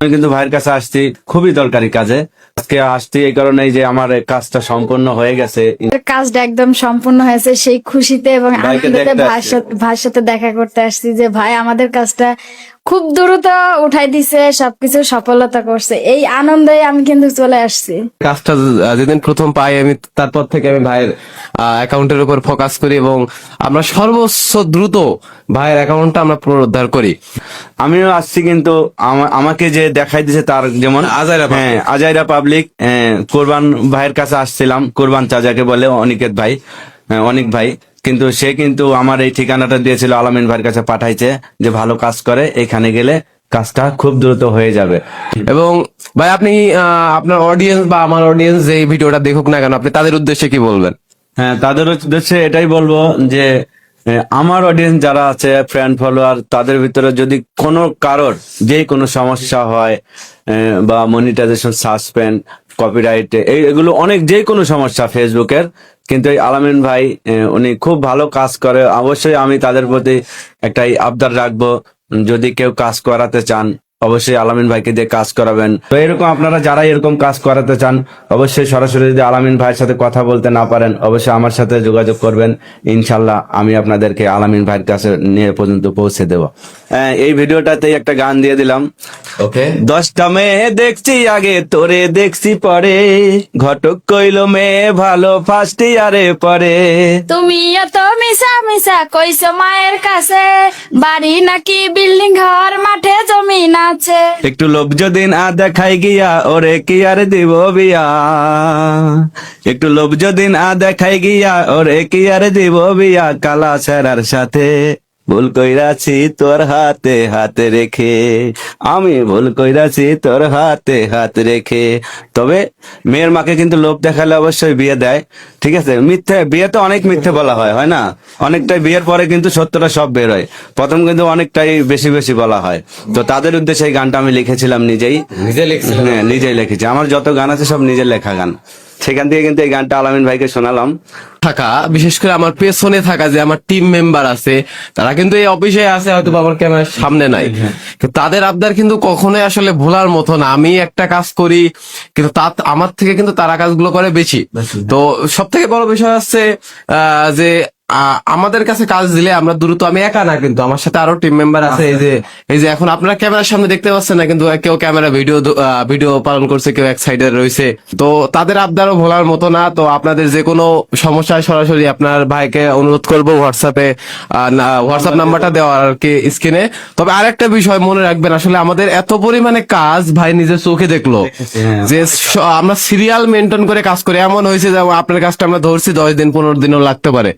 আমি কিন্তু ভাইয়ের কাছে আসছি খুবই দরকারি কাজে। আজকে আসছি এই কারণেই যে আমার এই কাজটা সম্পূর্ণ হয়ে গেছে। কাজটা একদম সম্পূর্ণ হয়েছে, সেই খুশিতে এবং ভাইকে আনন্দতে দেখতে ভাইয়ের সাথে দেখা করতে আসছি যে ভাই আমাদের কাজটা খুব দ্রুত উঠাই দিছে, সবকিছু সফলতা করছে, এই আনন্দে আমি কিন্তু চলে আসছি। কাজটা যেদিন প্রথম পাই আমি, তারপর থেকে আমি ভাইয়ের অ্যাকাউন্টের উপর ফোকাস করি এবং আমরা সর্বোচ্চ দ্রুত ভাইয়ের অ্যাকাউন্টটা আমরা পুনরুদ্ধার করি। আমিও আসছি কিন্তু আমাকে যে দেখাই দিছে তার, যেমন আজাইরা পাবলিক। হ্যাঁ আজাইরা পাবলিক, কোরবান ভাইয়ের কাছে আসছিলাম। কোরবান চাচাকে বলে অনিকেত ভাই, অনিক ভাই, কিন্তু সে কিন্তু আমার এই ঠিকানাটা দিয়েছিল, আলামিন ভাইয়ের কাছে পাঠাইছে যে ভালো কাজ করে, এখানে গেলে কাজটা খুব দ্রুত হয়ে যাবে। এবং ভাই আপনি আপনার অডিয়েন্স বা আমার অডিয়েন্স যে এই ভিডিওটা দেখুক না কেন, আপনি তাদের উদ্দেশ্যে কি বলবেন? হ্যাঁ, তাদের উদ্দেশ্যে এটাই বলবো যে আমার অডিয়েন্স যারা আছে, ফ্রেন্ড ফলোয়ার, তাদের ভিতরে যদি কোনো কারোর যে কোনো সমস্যা হয়, বা মনিটাইজেশন সাসপেন্ড, কপিরাইট, এগুলো অনেক যে কোনো সমস্যা ফেসবুকের, কিন্তু এই আলামিন ভাই উনি খুব ভালো কাজ করে। অবশ্যই আমি তাদের প্রতি একটাই আবদার রাখবো, যদি কেউ কাজ করাতে চান অবশ্যই আলামিন ভাইকে দিয়ে কাজ করাবেন। তো এরকম আপনারা যারা এরকম কাজ করাতে চান অবশ্যই সরাসরি, যদি আলামিন ভাইয়ের সাথে কথা বলতে না পারেন অবশ্যই আমার সাথে যোগাযোগ করবেন। ইনশাল্লাহ আমি আপনাদেরকে আলামিন ভাইয়ের কাছে নিয়ে পর্যন্ত পৌঁছে দেব। এই ভিডিওটাতেই একটা গান দিয়ে দিলাম। ওকে। 10টা মেয়ে দেখছি আগে, তোরে দেখছি পরে, ঘটক কইল মেয়ে ভালো ফার্স্ট ইয়ারে পরে। তুমি এত মিশা মিশা কইছো মায়ের কাছে, বাড়ি নাকি বিল্ডিং ঘর মাঠে জমিন আছে। একটু লোভ যদি না দেখাই গিয়া ওরে কি আর দিব বিয়া, একটু লোভ যদি না দেখাই গিয়া ওরে কি আর দিব বিয়া, কালা ছেড়ার সাথে ভুল কইরাছি তোর হাতে হাত রেখে, আমি ভুল কইরাছি তোর হাতে হাত রেখে। তবে মেয়ের মাকে কিন্তু লোভ দেখালে অবশ্যই বিয়ে দেয়, ঠিক আছে। মিথ্যে বিয়ে তো অনেক মিথ্যে বলা হয়, হয় না? অনেকটাই বিয়ের পরে কিন্তু সত্যটা সব বের হয়, প্রথম কিন্তু অনেকটাই বেশি বেশি বলা হয়। তো তাদের উদ্দেশ্যে এই গানটা আমি লিখেছিলাম নিজেই। নিজে লিখছিলেন? হ্যাঁ, নিজেই লিখেছি। আমার যত গান আছে সব নিজের লেখা গান, সেখান থেকে কিন্তু এই গানটা আলামিন ভাইকে শোনালাম। থাকা, বিশেষ করে আমার পেছনে থাকা যে আমার টিম মেম্বার আছে, তারা কিন্তু এই অফিসে আছে, হয়তো বা আমার ক্যামেরার সামনে নাই, কিন্তু তাদের আবদার কিন্তু কখনোই আসলে ভোলার মতো না। আমি একটা কাজ করি কিন্তু আমার থেকে কিন্তু তারা কাজগুলো করে বেশি। তো সব থেকে বড় বিষয় হচ্ছে যে আমাদের কাছে কাজ দিলে আমরা দ্রুত, আমি একা না কিন্তু আমার সাথে আরো টিম মেম্বার আছে। এই যে এখন আপনারা ক্যামেরার সামনে দেখতে পাচ্ছেন না, কিন্তু কেউ ক্যামেরা ভিডিও পালন করছে, কেউ এক সাইডে রয়েছে। তো তাদের আবদারও ভোলার মতো না। তো আপনাদের যে কোনো সমস্যায় সরাসরি আপনার ভাইকে অনুরোধ করবো হোয়াটসঅ্যাপ নাম্বারটা দেওয়া আর কি স্ক্রিনে। তবে আরেকটা বিষয় মনে রাখবেন, আসলে আমাদের এত পরিমাণে কাজ ভাই নিজের চোখে দেখলো যে আমরা সিরিয়াল মেনটেন করে কাজ করি। এমন হয়েছে যে আপনার কাজটা আমরা ধরছি 10 দিন 15 দিনও লাগতে পারে।